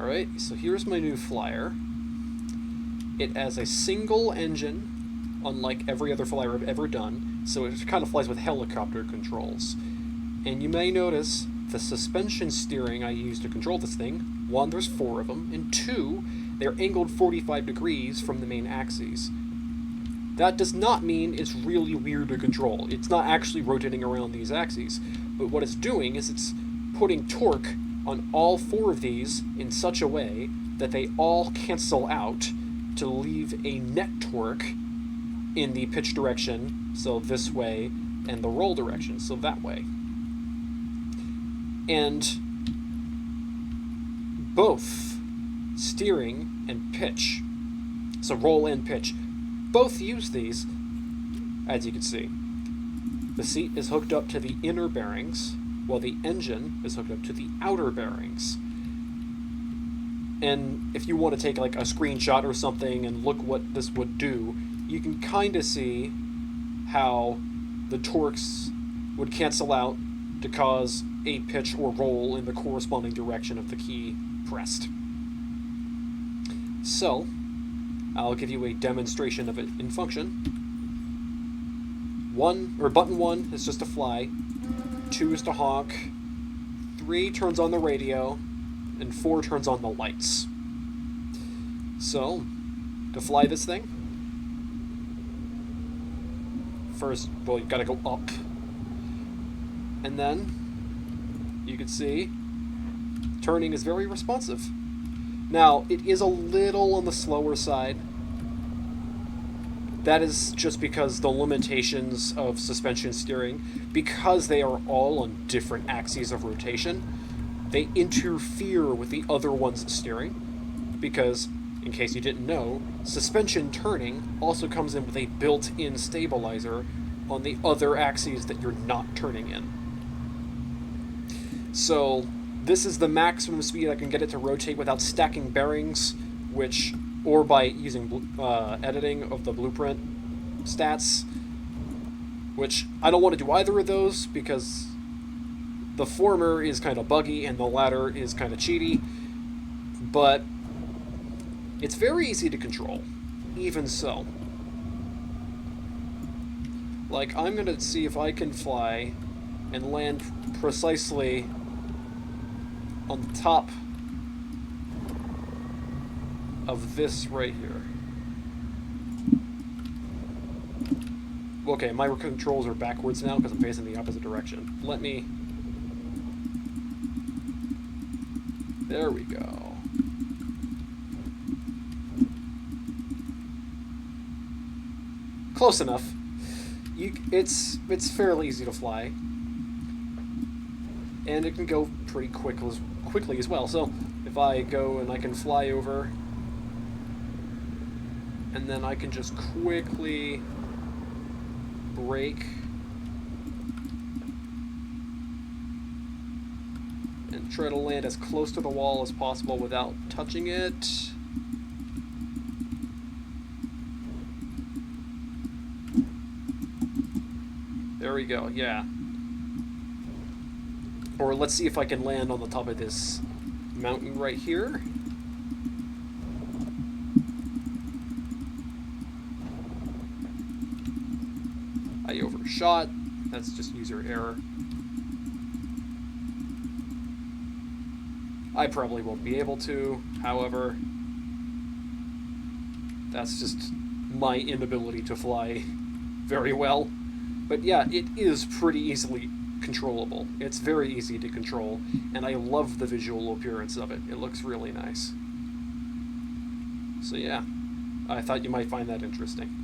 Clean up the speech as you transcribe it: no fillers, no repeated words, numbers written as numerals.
Alright, so here's my new Flier. It has a single engine, unlike every other Flier I've ever done, so it kind of flies with helicopter controls. And you may notice the suspension steering I use to control this thing, one, there's 4 of them, and 2, they're angled 45 degrees from the main axes. That does not mean it's really weird to control. It's not actually rotating around these axes, but what it's doing is it's putting torque on all 4 of these in such a way that they all cancel out to leave a net torque in the pitch direction, so this way, and the roll direction, so that way. And both steering and pitch, so roll and pitch, both use these, as you can see. The seat is hooked up to the inner bearings, while the engine is hooked up to the outer bearings. And if you want to take like a screenshot or something and look what this would do, you can kind of see how the torques would cancel out to cause a pitch or roll in the corresponding direction of the key pressed. So, I'll give you a demonstration of it in function. Button 1 is just to fly, 2 is to honk, 3 turns on the radio, and 4 turns on the lights. So, to fly this thing, first, well, you've got to go up. And then, you can see, turning is very responsive. Now, it is a little on the slower side. That is just because the limitations of suspension steering, because they are all on different axes of rotation, they interfere with the other one's steering. Because, in case you didn't know, suspension turning also comes in with a built-in stabilizer on the other axes that you're not turning in. So, this is the maximum speed I can get it to rotate without stacking bearings, or by using editing of the blueprint stats, which I don't want to do either of those because the former is kind of buggy and the latter is kind of cheaty, but it's very easy to control, even so. Like, I'm going to see if I can fly and land precisely on the top of this right here. Okay, my controls are backwards now because I'm facing the opposite direction. There we go. Close enough. It's fairly easy to fly. And it can go pretty quickly as well. So if I go and I can fly over, and then I can just quickly brake and try to land as close to the wall as possible without touching it. There we go, yeah. Or let's see if I can land on the top of this mountain right here. I overshot. That's just user error. I probably won't be able to, however, that's just my inability to fly very well. But yeah, it is pretty easily controllable. It's very easy to control, and I love the visual appearance of it. It looks really nice. So yeah, I thought you might find that interesting.